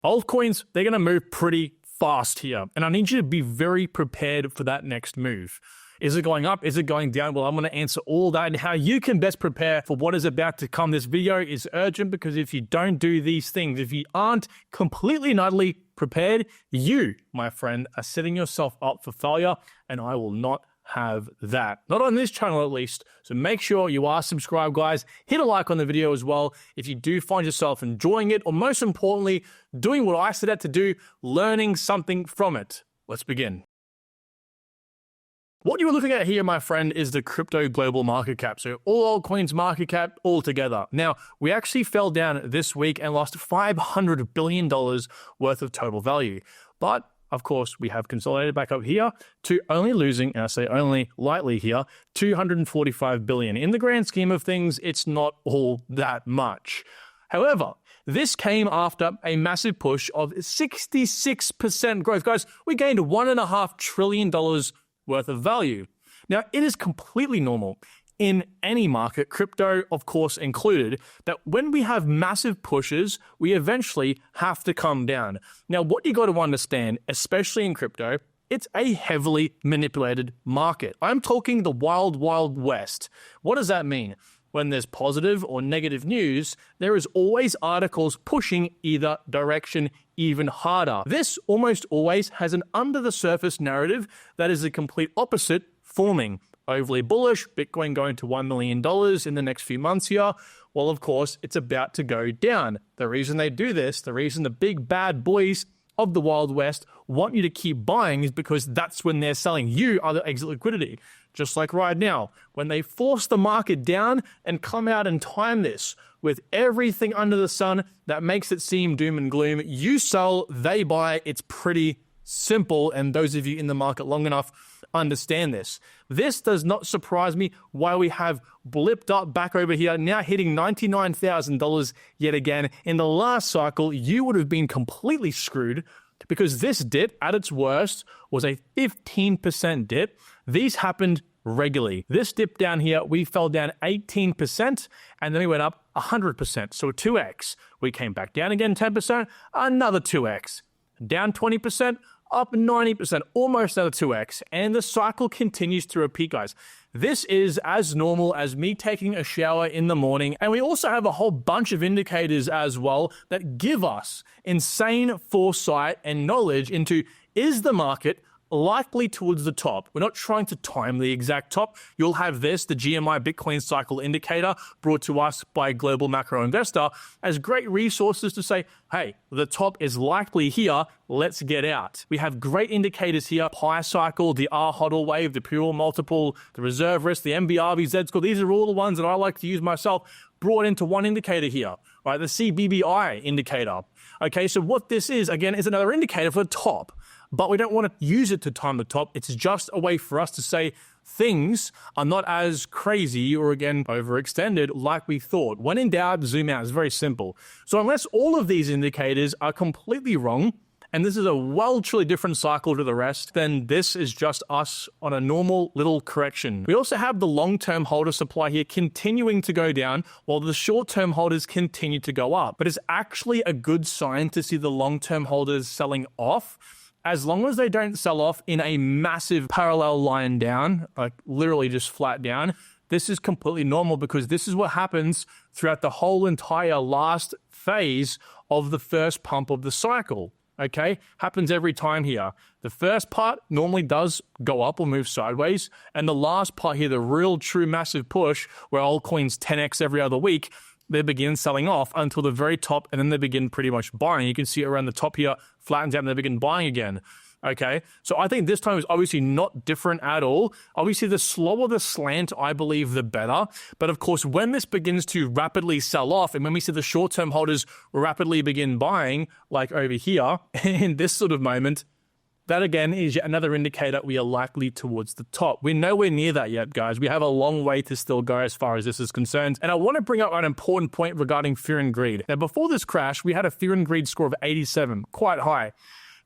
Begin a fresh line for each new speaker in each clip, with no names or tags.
Altcoins, they're going to move pretty fast here, and I need you to be very prepared for that next move. Is it going up? Is it going down? Well, I'm going to answer all that and how you can best prepare for what is about to come. This video is urgent because if you don't do these things, if you aren't completely and utterly prepared, you, my friend, are setting yourself up for failure, and I will not have that. Not on this channel at least. So make sure you are subscribed, guys. Hit a like on the video as well if you do find yourself enjoying it, or most importantly, doing what I set out to do, learning something from it. Let's begin. What you're looking at here, my friend, is the crypto global market cap. So all altcoins market cap all together. Now, we actually fell down this week and lost $500 billion worth of total value. But of course, we have consolidated back up here to only losing, and I say only lightly here, $245 billion. In the grand scheme of things, it's not all that much. However, this came after a massive push of 66% growth. Guys, we gained $1.5 trillion worth of value. Now, it is completely normal in any market, crypto of course included, that when we have massive pushes, we eventually have to come down. Now, what you got to understand, especially in crypto, it's a heavily manipulated market. I'm talking the wild, wild west. What does that mean? When there's positive or negative news, there is always articles pushing either direction even harder. This almost always has an under the surface narrative that is the complete opposite forming. Overly bullish, Bitcoin going to $1 million in the next few months here. Well, of course, it's about to go down. The reason they do this, the reason the big bad boys of the Wild West want you to keep buying is because that's when they're selling. You are the exit liquidity. Just like right now, when they force the market down and come out and time this with everything under the sun that makes it seem doom and gloom, you sell, they buy. It's pretty simple, and those of you in the market long enough understand this. This does not surprise me why we have blipped up back over here, now hitting $99,000 yet again. In the last cycle, you would have been completely screwed because this dip at its worst was a 15% dip. These happened regularly. This dip down here, we fell down 18% and then we went up 100%. So 2x. We came back down again 10%, another 2x. Down 20%, up 90%, almost another 2x. And the cycle continues to repeat, guys. This is as normal as me taking a shower in the morning. And we also have a whole bunch of indicators as well that give us insane foresight and knowledge into, is the market likely towards the top? We're not trying to time the exact top. You'll have this, the GMI Bitcoin cycle indicator, brought to us by Global Macro Investor, as great resources to say, hey, the top is likely here, let's get out. We have great indicators here, Pi cycle, the R-HODL wave, the Pure multiple, the reserve risk, the MBRV score. These are all the ones that I like to use myself, brought into one indicator here, right? The CBBI indicator. Okay, so what this is, again, is another indicator for the top. But we don't want to use it to time the top. It's just a way for us to say things are not as crazy or, again, overextended like we thought. When in doubt, zoom out. It's very simple. So unless all of these indicators are completely wrong, and this is a well, truly different cycle to the rest, then this is just us on a normal little correction. We also have the long-term holder supply here continuing to go down while the short-term holders continue to go up. But it's actually a good sign to see the long-term holders selling off, as long as they don't sell off in a massive parallel line down, like literally just flat down. This is completely normal because this is what happens throughout the whole entire last phase of the first pump of the cycle. Okay, happens every time here. The first part normally does go up or move sideways, and the last part here, the real true massive push where altcoins 10x every other week, they begin selling off until the very top, and then they begin pretty much buying. You can see around the top here, flattens out, and they begin buying again. Okay, so I think this time is obviously not different at all. Obviously, the slower the slant, I believe, the better. But of course, when this begins to rapidly sell off, and when we see the short-term holders rapidly begin buying, like over here, in this sort of moment, that again is yet another indicator we are likely towards the top. We're nowhere near that yet, guys. We have a long way to still go as far as this is concerned. And I want to bring up an important point regarding fear and greed. Now, before this crash, we had a fear and greed score of 87, quite high.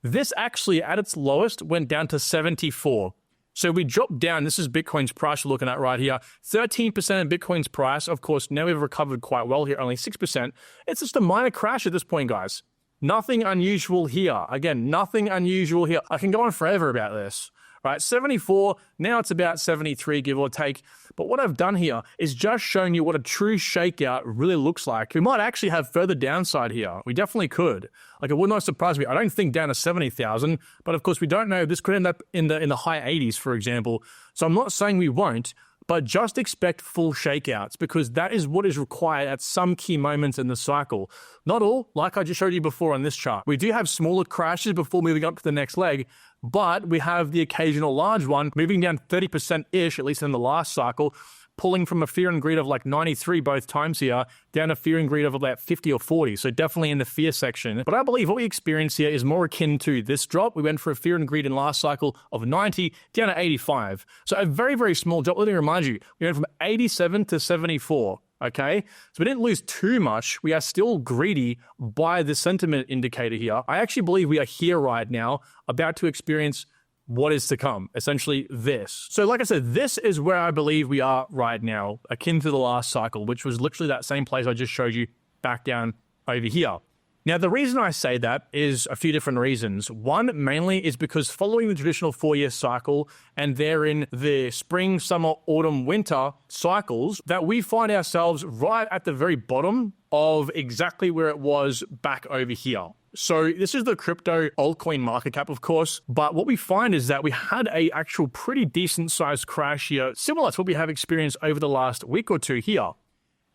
This actually, at its lowest, went down to 74. So we dropped down. This is Bitcoin's price you're looking at right here. 13% in Bitcoin's price. Of course, now we've recovered quite well here, only 6%. It's just a minor crash at this point, guys. Nothing unusual here. Again, nothing unusual here. I can go on forever about this, right? 74, now it's about 73, give or take. But what I've done here is just showing you what a true shakeout really looks like. We might actually have further downside here. We definitely could. Like, it would not surprise me. I don't think down to 70,000, but of course we don't know. This could end up in the high 80s, for example. So I'm not saying we won't, but just expect full shakeouts, because that is what is required at some key moments in the cycle. Not all, like I just showed you before on this chart. We do have smaller crashes before moving up to the next leg, but we have the occasional large one moving down 30%-ish, at least in the last cycle, pulling from a fear and greed of like 93 both times here, down to fear and greed of about 50 or 40. So definitely in the fear section. But I believe what we experience here is more akin to this drop. We went for a fear and greed in last cycle of 90 down to 85. So a very, very small drop. Let me remind you, we went from 87 to 74. Okay, so we didn't lose too much. We are still greedy by the sentiment indicator here. I actually believe we are here right now, about to experience what is to come, essentially this. So like I said, this is where I believe we are right now, akin to the last cycle, which was literally that same place I just showed you back down over here. Now, the reason I say that is a few different reasons. One, mainly, is because following the traditional 4-year cycle and therein the spring, summer, autumn, winter cycles, that we find ourselves right at the very bottom of exactly where it was back over here. So this is the crypto altcoin market cap, of course, but what we find is that we had a actual pretty decent sized crash here, similar to what we have experienced over the last week or two here.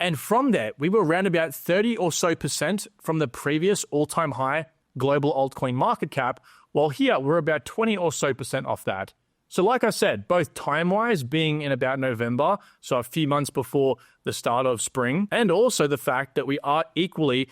And from there, we were around about 30 or so % from the previous all-time high global altcoin market cap, while here we're about 20 or so % off that. So like I said, both time-wise being in about November, so a few months before the start of spring, and also the fact that we are equally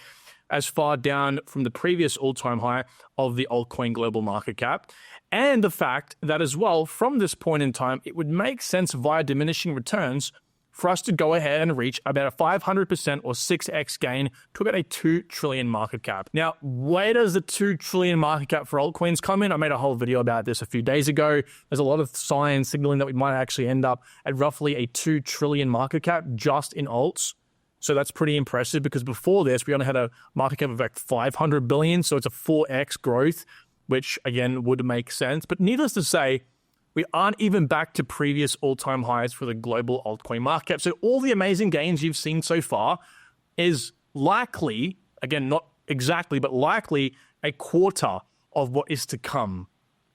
as far down from the previous all-time high of the altcoin global market cap, and the fact that as well, from this point in time, it would make sense via diminishing returns for us to go ahead and reach about a 500% or 6x gain to about a 2 trillion market cap. Now, where does the 2 trillion market cap for altcoins come in? I made a whole video about this a few days ago. There's a lot of signs signaling that we might actually end up at roughly a 2 trillion market cap just in alts. So that's pretty impressive, because before this, we only had a market cap of like 500 billion. So it's a 4x growth, which again would make sense. But needless to say, we aren't even back to previous all-time highs for the global altcoin market cap. So all the amazing gains you've seen so far is likely, again, not exactly, but likely a quarter of what is to come.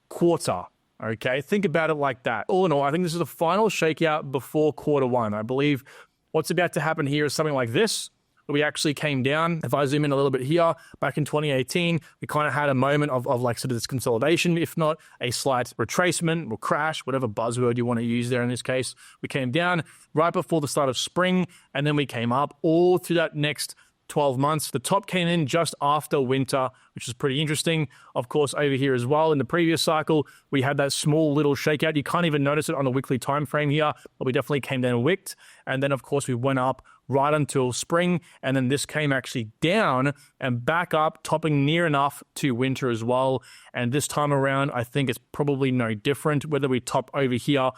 Quarter. Okay, think about it like that. All in all, I think this is the final shakeout before Q1. I believe what's about to happen here is something like this. We actually came down. If I zoom in a little bit here, back in 2018, we kind of had a moment of like sort of this consolidation, if not a slight retracement or crash, whatever buzzword you want to use there in this case. We came down right before the start of spring, and then we came up all through that next 12 months. The top came in just after winter, which is pretty interesting. Of course, over here as well, in the previous cycle, we had that small little shakeout. You can't even notice it on the weekly time frame here, but we definitely came down and wicked. And then, of course, we went up right until spring, and then this came actually down and back up, topping near enough to winter as well. And this time around, I think it's probably no different, whether we top over here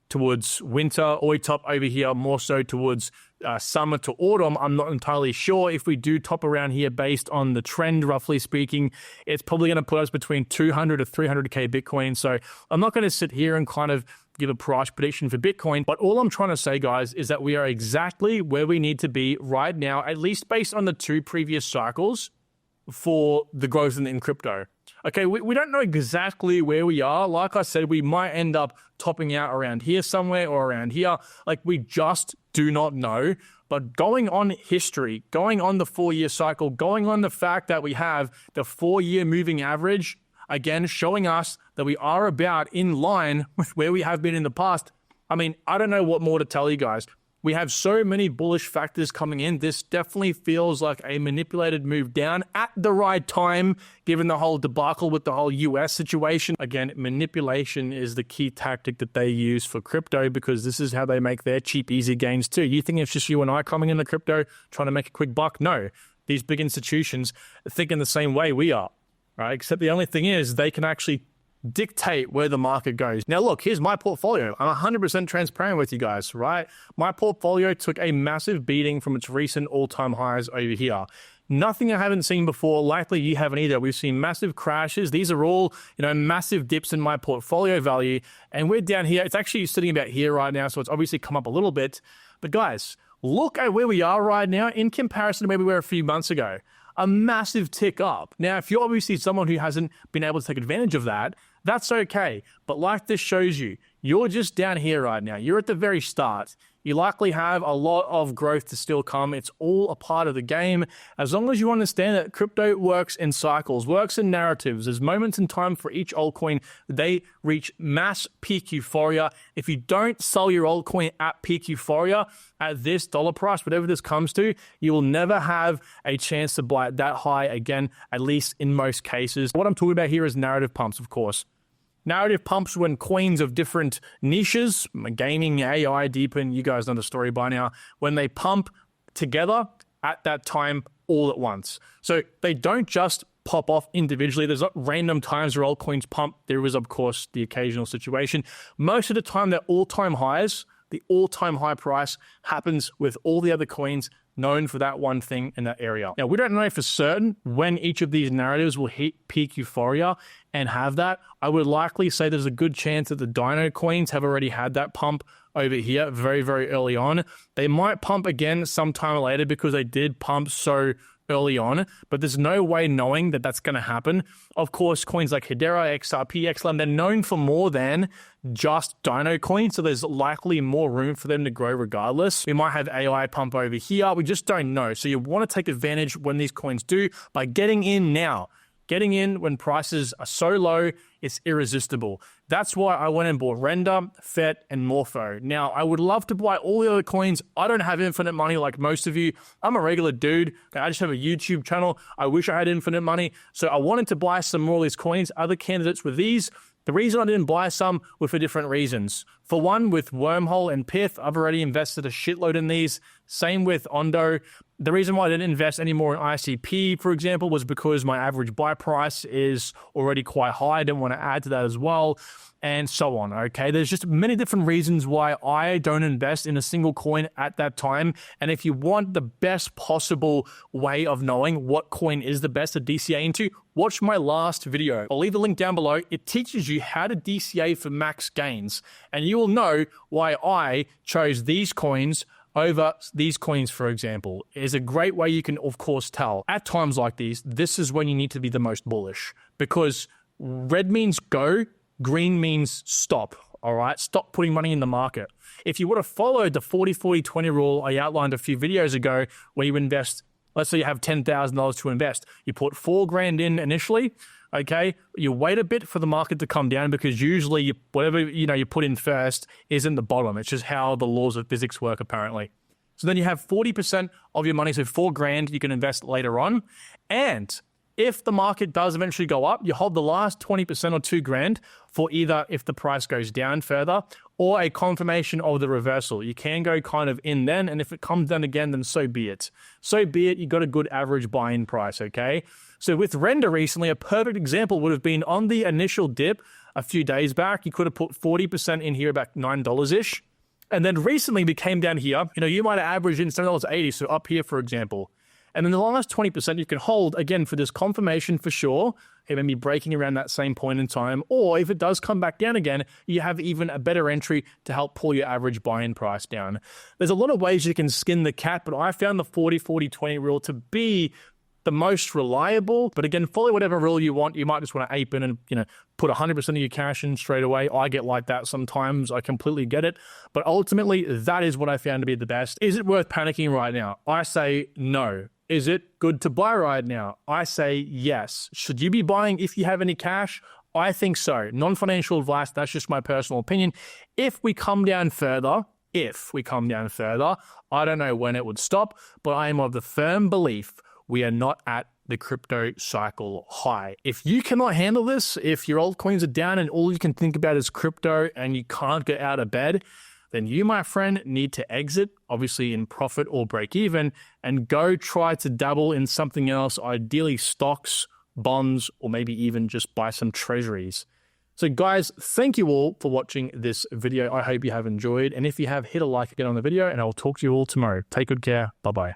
towards winter or we top over here more so towards summer to autumn. I'm not entirely sure. If we do top around here based on the trend, roughly speaking, it's probably going to put us between 200 to 300k Bitcoin. So I'm not going to sit here and kind of give a price prediction for Bitcoin, but all I'm trying to say, guys, is that we are exactly where we need to be right now, at least based on the 2 previous cycles for the growth in crypto. Okay, we don't know exactly where we are. Like I said, we might end up topping out around here somewhere or around here. Like, we just do not know. But going on history, going on the 4-year cycle, going on the fact that we have the 4-year moving average, again, showing us that we are about in line with where we have been in the past. I mean, I don't know what more to tell you guys. We have so many bullish factors coming in. This definitely feels like a manipulated move down at the right time, given the whole debacle with the whole US situation. Again, manipulation is the key tactic that they use for crypto, because this is how they make their cheap, easy gains too. You think it's just you and I coming into crypto trying to make a quick buck? No, these big institutions think in the same way we are, right? Except the only thing is they can actually dictate where the market goes. Now, look, here's my portfolio. I'm 100% transparent with you guys, right? My portfolio took a massive beating from its recent all-time highs over here. Nothing I haven't seen before. Likely you haven't either. We've seen massive crashes. These are all, massive dips in my portfolio value. And we're down here. It's actually sitting about here right now. So it's obviously come up a little bit. But guys, look at where we are right now in comparison to where we were a few months ago. A massive tick up. Now, if you're obviously someone who hasn't been able to take advantage of that, that's okay. But like this shows you, you're just down here right now. You're at the very start. You likely have a lot of growth to still come. It's all a part of the game. As long as you understand that crypto works in cycles, works in narratives, there's moments in time for each altcoin, they reach mass peak euphoria. If you don't sell your altcoin at peak euphoria, at this dollar price, whatever this comes to, you will never have a chance to buy it that high again, at least in most cases. What I'm talking about here is narrative pumps, of course. Narrative pumps when coins of different niches, gaming, AI, deepen, you guys know the story by now, when they pump together at that time all at once. So they don't just pop off individually. There's not random times where altcoins pump. There is, of course, the occasional situation. Most of the time, they're all-time highs. The all-time high price happens with all the other coins known for that one thing in that area. Now, we don't know for certain when each of these narratives will hit peak euphoria and have that. I would likely say there's a good chance that the Dino coins have already had that pump over here very, very early on. They might pump again sometime later because they did pump so early on, but there's no way knowing that that's going to happen. Of course, coins like Hedera, XRP, XLM, they're known for more than just Dino coins, so there's likely more room for them to grow regardless. We might have AI pump over here. We just don't know. So you want to take advantage when these coins do by getting in now. Getting in when prices are so low, it's irresistible. That's why I went and bought Render, FET, and MORPHO. Now, I would love to buy all the other coins. I don't have infinite money like most of you. I'm a regular dude. I just have a YouTube channel. I wish I had infinite money. So I wanted to buy some more of these coins. Other candidates were these. The reason I didn't buy some were for different reasons. For one, with Wormhole and Pyth, I've already invested a shitload in these. Same with Ondo. The reason why I didn't invest any more in ICP, for example, was because my average buy price is already quite high. I didn't want to add to that as well, and so on, okay? There's just many different reasons why I don't invest in a single coin at that time. And if you want the best possible way of knowing what coin is the best to DCA into, watch my last video. I'll leave the link down below. It teaches you how to DCA for max gains, and you will know why I chose these coins over these coins, for example. Is a great way you can, of course, tell. At times like these, this is when you need to be the most bullish, because red means go, green means stop, all right? Stop putting money in the market. If you would have followed the 40-40-20 rule I outlined a few videos ago, where you invest, let's say you have $10,000 to invest, you put $4,000 in initially, okay? You wait a bit for the market to come down, because usually whatever you put in first is in the bottom. It's just how the laws of physics work, apparently. So then you have 40% of your money, so $4,000 you can invest later on. And if the market does eventually go up, you hold the last 20% or $2,000 for either if the price goes down further or a confirmation of the reversal. You can go kind of in then, and if it comes down again, then so be it. So be it, you got a good average buy-in price, okay? So with Render recently, a perfect example would have been on the initial dip a few days back. You could have put 40% in here, about $9-ish. And then recently we came down here, you might have averaged in $7.80, so up here, for example. And then the last 20% you can hold, again, for this confirmation for sure. It may be breaking around that same point in time. Or if it does come back down again, you have even a better entry to help pull your average buy-in price down. There's a lot of ways you can skin the cat, but I found the 40-40-20 rule to be the most reliable. But again, follow whatever rule you want. You might just want to ape in and, put 100% of your cash in straight away. I get like that sometimes. I completely get it. But ultimately, that is what I found to be the best. Is it worth panicking right now? I say no. Is it good to buy right now? I say yes. Should you be buying if you have any cash? I think so. Non-financial advice, that's just my personal opinion. If we come down further, I don't know when it would stop, but I am of the firm belief we are not at the crypto cycle high. If you cannot handle this, if your altcoins are down and all you can think about is crypto and you can't get out of bed, then you, my friend, need to exit, obviously in profit or break even, and go try to dabble in something else, ideally stocks, bonds, or maybe even just buy some treasuries. So guys, thank you all for watching this video. I hope you have enjoyed. And if you have, hit a like again on the video, and I'll talk to you all tomorrow. Take good care. Bye-bye.